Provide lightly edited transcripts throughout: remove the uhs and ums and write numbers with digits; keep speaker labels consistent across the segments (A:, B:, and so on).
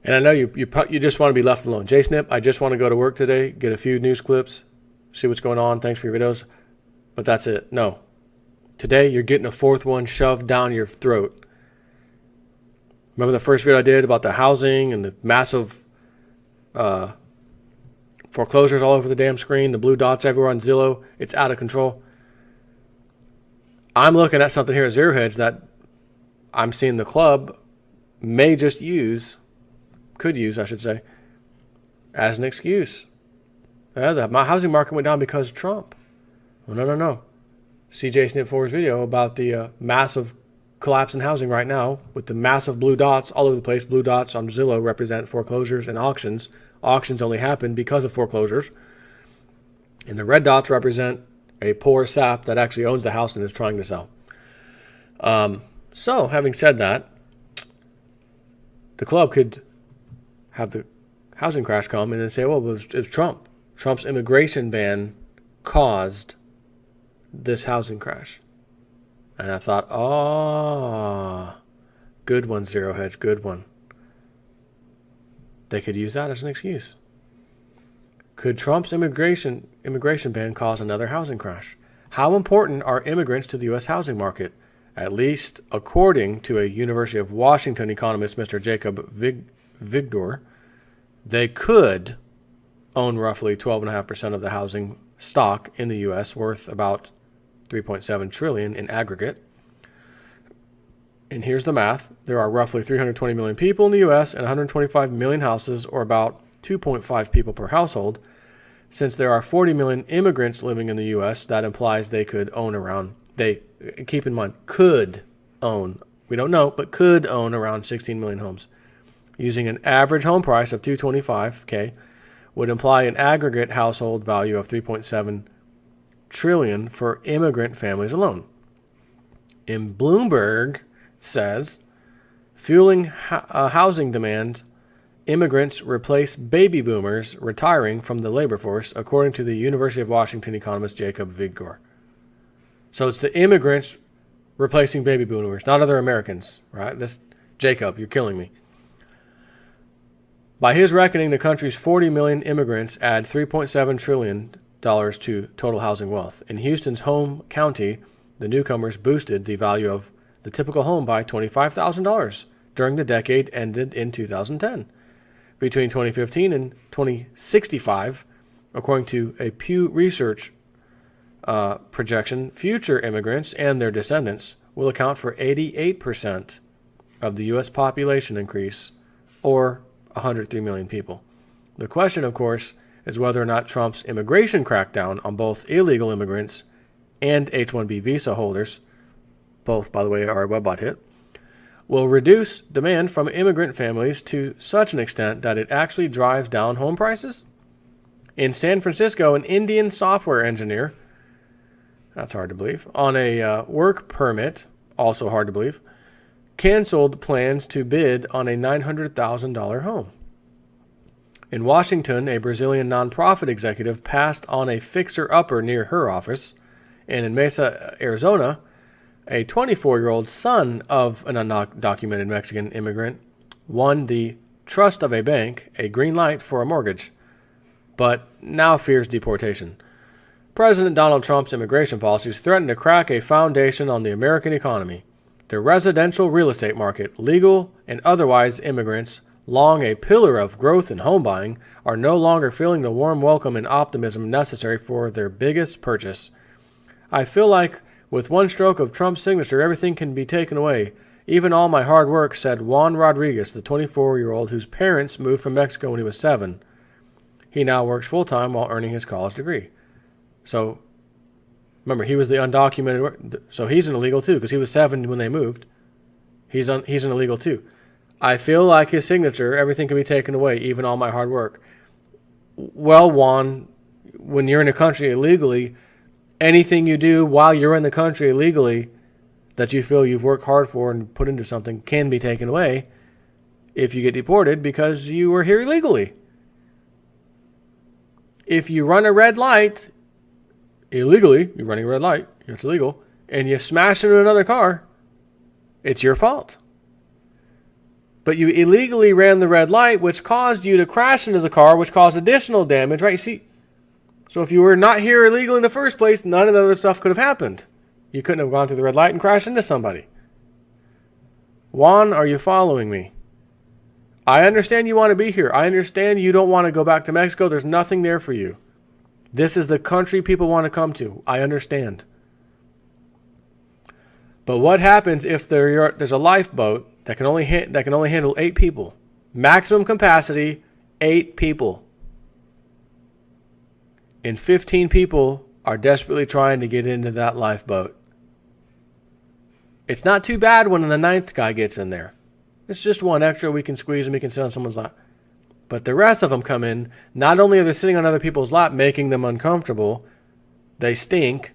A: And I know you just want to be left alone. Snip, I just want to go to work today, get a few news clips, see what's going on. Thanks for your videos. But that's it. No. Today, you're getting a fourth one shoved down your throat. Remember the first video I did about the housing and the massive foreclosures all over the damn screen, the blue dots everywhere on Zillow? It's out of control. I'm looking at something here at Zero Hedge that I'm seeing the club may just use, could use, I should say, as an excuse. My housing market went down because of Trump. Well, no. CJ Snip 4's video about the massive collapse in housing right now with the massive blue dots all over the place. Blue dots on Zillow represent foreclosures and auctions. Auctions only happen because of foreclosures. And the red dots represent a poor sap that actually owns the house and is trying to sell. So, having said that, the club could have the housing crash come and then say, well, it was Trump. Trump's immigration ban caused this housing crash. And I thought, oh, good one, Zero Hedge, good one. They could use that as an excuse. Could Trump's immigration ban cause another housing crash? How important are immigrants to the U.S. housing market? At least according to a University of Washington economist, Mr. Jacob Vigdor, they could own roughly 12.5% of the housing stock in the U.S., worth about $3.7 trillion in aggregate. And here's the math. There are roughly 320 million people in the U.S. and 125 million houses, or about 2.5 people per household. Since there are 40 million immigrants living in the U.S., that implies they could own around, keep in mind, could own, we don't know, but could own around 16 million homes. Using an average home price of $225K would imply an aggregate household value of $3.7 trillion for immigrant families alone. And Bloomberg says, fueling housing demand, immigrants replace baby boomers retiring from the labor force, according to the University of Washington economist Jacob Vigdor. So it's the immigrants replacing baby boomers, not other Americans, right? Jacob, you're killing me. By his reckoning, the country's 40 million immigrants add $3.7 trillion to total housing wealth. In Houston's home county, the newcomers boosted the value of the typical home by $25,000 during the decade ended in 2010. Between 2015 and 2065, according to a Pew Research projection, future immigrants and their descendants will account for 88% of the U.S. population increase, or 103 million people. The question, of course, is whether or not Trump's immigration crackdown on both illegal immigrants and H-1B visa holders, both, by the way, are a Webbot hit, will reduce demand from immigrant families to such an extent that it actually drives down home prices. In San Francisco, an Indian software engineer, that's hard to believe, on a work permit, also hard to believe, canceled plans to bid on a $900,000 home. In Washington, a Brazilian nonprofit executive passed on a fixer-upper near her office. And in Mesa, Arizona, a 24-year-old son of an undocumented Mexican immigrant won the trust of a bank a green light for a mortgage, but now fears deportation. President Donald Trump's immigration policies threaten to crack a foundation on the American economy. The residential real estate market, legal and otherwise immigrants, long a pillar of growth and home buying, are no longer feeling the warm welcome and optimism necessary for their biggest purchase. I feel like with one stroke of Trump's signature, everything can be taken away. Even all my hard work, said Juan Rodriguez, the 24-year-old whose parents moved from Mexico when he was 7. He now works full-time while earning his college degree. So, remember, he was the undocumented, so he's an illegal too, because he was 7 when they moved. He's an illegal too. I feel like his signature, everything can be taken away, even all my hard work. Well, Juan, when you're in a country illegally, anything you do while you're in the country illegally that you feel you've worked hard for and put into something can be taken away if you get deported because you were here illegally. If you run a red light illegally, you're running a red light, it's illegal, and you smash into another car, it's your fault. But you illegally ran the red light, which caused you to crash into the car, which caused additional damage, right? You see, so if you were not here illegally in the first place, none of the other stuff could have happened. You couldn't have gone through the red light and crashed into somebody. Juan, are you following me? I understand you want to be here. I understand you don't want to go back to Mexico. There's nothing there for you. This is the country people want to come to. I understand. But what happens if there's a lifeboat that can only handle 8 people? Maximum capacity, 8 people. And 15 people are desperately trying to get into that lifeboat. It's not too bad when the 9th guy gets in there. It's just one extra we can squeeze and we can sit on someone's lap. But the rest of them come in. Not only are they sitting on other people's lap, making them uncomfortable, they stink.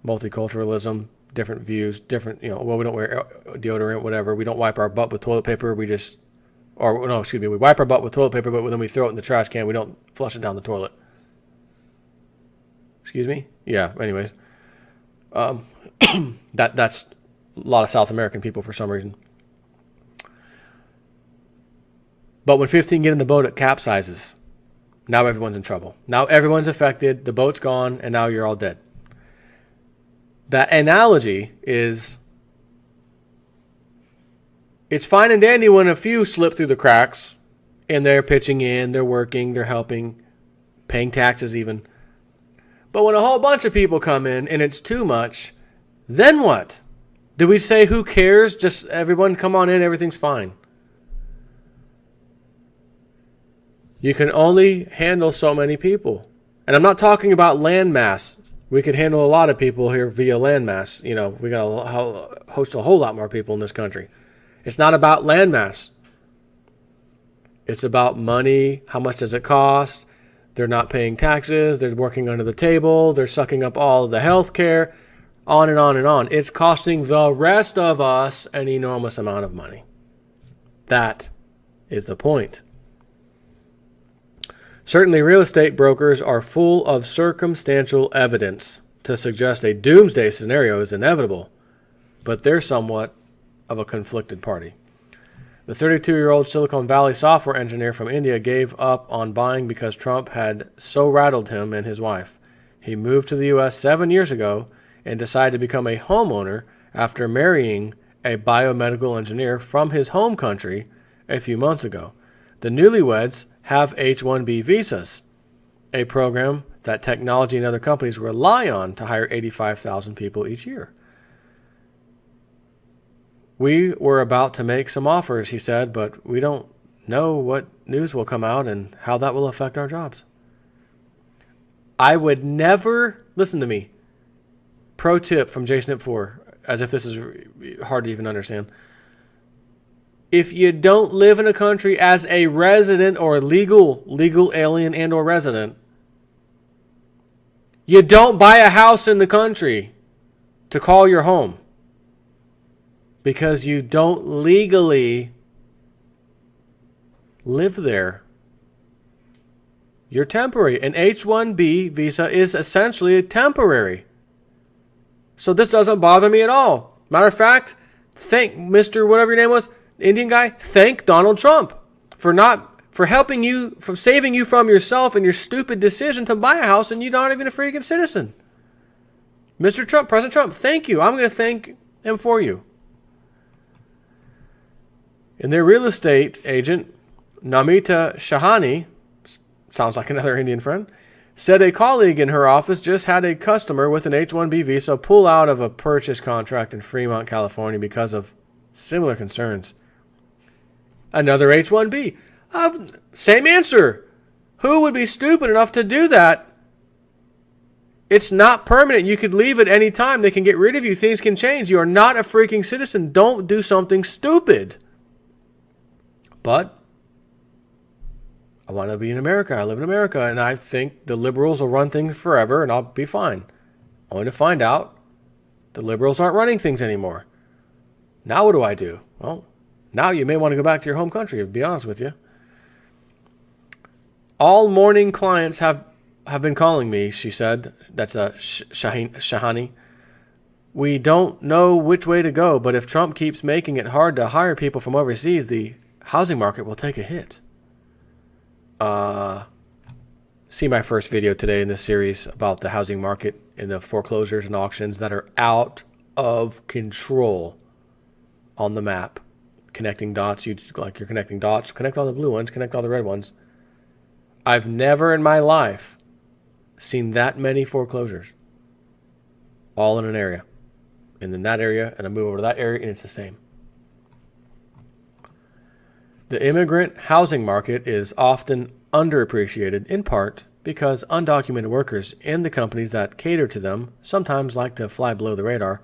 A: Multiculturalism, different views, different, we don't wear deodorant, whatever. We don't wipe our butt with toilet paper. We wipe our butt with toilet paper, but then we throw it in the trash can. We don't flush it down the toilet. Excuse me? Yeah, anyways. That's a lot of South American people for some reason. But when 15 get in the boat, it capsizes. Now everyone's in trouble. Now everyone's affected. The boat's gone, and now you're all dead. That analogy is, it's fine and dandy when a few slip through the cracks, and they're pitching in, they're working, they're helping, paying taxes even. But when a whole bunch of people come in, and it's too much, then what? Do we say, who cares? Just everyone come on in, everything's fine. You can only handle so many people. And I'm not talking about land mass. We could handle a lot of people here via land mass. We got to host a whole lot more people in this country. It's not about land mass. It's about money. How much does it cost? They're not paying taxes. They're working under the table. They're sucking up all of the health care. On and on and on. It's costing the rest of us an enormous amount of money. That is the point. Certainly, real estate brokers are full of circumstantial evidence to suggest a doomsday scenario is inevitable, but they're somewhat of a conflicted party. The 32-year-old Silicon Valley software engineer from India gave up on buying because Trump had so rattled him and his wife. He moved to the U.S. 7 years ago and decided to become a homeowner after marrying a biomedical engineer from his home country a few months ago. The newlyweds have H-1B visas, a program that technology and other companies rely on to hire 85,000 people each year. We were about to make some offers, he said, but we don't know what news will come out and how that will affect our jobs. I would never, listen to me, pro tip from JSNIP4, as if this is hard to even understand. If you don't live in a country as a resident or legal alien and or resident, you don't buy a house in the country to call your home because you don't legally live there. You're temporary. An H-1B visa is essentially temporary. So this doesn't bother me at all. Matter of fact, thank Mr. whatever your name was, Indian guy, thank Donald Trump for helping you, for saving you from yourself and your stupid decision to buy a house and you're not even a freaking citizen. Mr. Trump, President Trump, thank you. I'm going to thank him for you. And their real estate agent, Namita Shahani, sounds like another Indian friend, said a colleague in her office just had a customer with an H-1B visa pull out of a purchase contract in Fremont, California because of similar concerns. Another H-1B. Same answer. Who would be stupid enough to do that? It's not permanent. You could leave at any time. They can get rid of you. Things can change. You are not a freaking citizen. Don't do something stupid. But I want to be in America. I live in America, and I think the liberals will run things forever, and I'll be fine. Only to find out the liberals aren't running things anymore. Now what do I do? Well, now you may want to go back to your home country, to be honest with you. All morning clients have been calling me, she said. That's Shahani. We don't know which way to go, but if Trump keeps making it hard to hire people from overseas, the housing market will take a hit. See my first video today in this series about the housing market and the foreclosures and auctions that are out of control on the map. Connecting dots, you're connecting dots, connect all the blue ones, connect all the red ones. I've never in my life seen that many foreclosures all in an area. And in that area, and I move over to that area, and it's the same. The immigrant housing market is often underappreciated, in part because undocumented workers in the companies that cater to them sometimes like to fly below the radar.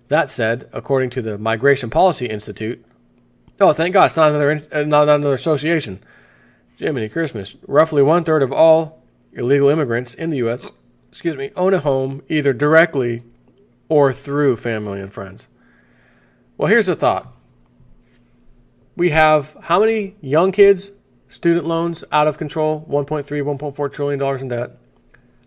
A: That said, according to the Migration Policy Institute, oh, thank God, it's not another association. Jiminy Christmas. Roughly 1/3 of all illegal immigrants in the U.S., own a home either directly or through family and friends. Well, here's the thought. We have how many young kids, student loans out of control, $1.3, $1.4 trillion in debt.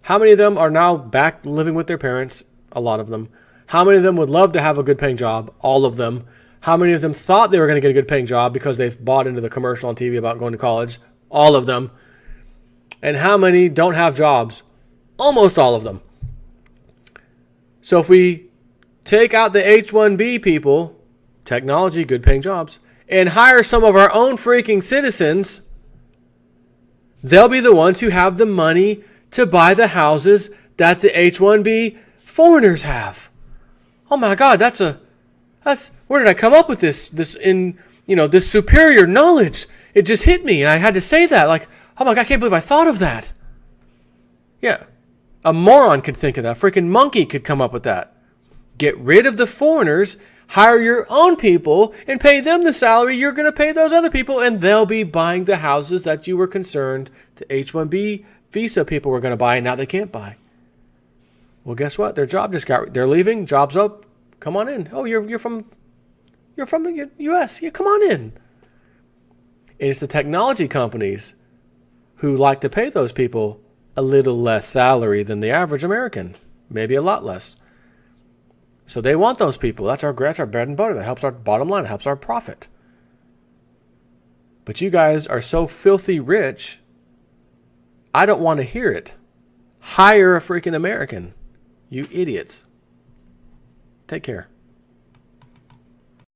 A: How many of them are now back living with their parents? A lot of them. How many of them would love to have a good paying job? All of them. How many of them thought they were going to get a good paying job because they've bought into the commercial on TV about going to college? All of them. And how many don't have jobs? Almost all of them. So if we take out the H-1B people, technology, good paying jobs, and hire some of our own freaking citizens, they'll be the ones who have the money to buy the houses that the H-1B foreigners have. Oh my God, that's where did I come up with this superior knowledge? It just hit me and I had to say that. Like, oh my God, I can't believe I thought of that. Yeah. A moron could think of that. A freaking monkey could come up with that. Get rid of the foreigners, hire your own people, and pay them the salary you're going to pay those other people, and they'll be buying the houses that you were concerned the H-1B visa people were going to buy, and now they can't buy. Well, guess what? Their job they're leaving, job's up. Come on in. Oh, you're from the U.S. Yeah, come on in. And it's the technology companies who like to pay those people a little less salary than the average American, maybe a lot less. So they want those people. That's our bread and butter. That helps our bottom line. It helps our profit. But you guys are so filthy rich, I don't want to hear it. Hire a freaking American. You idiots. Take care.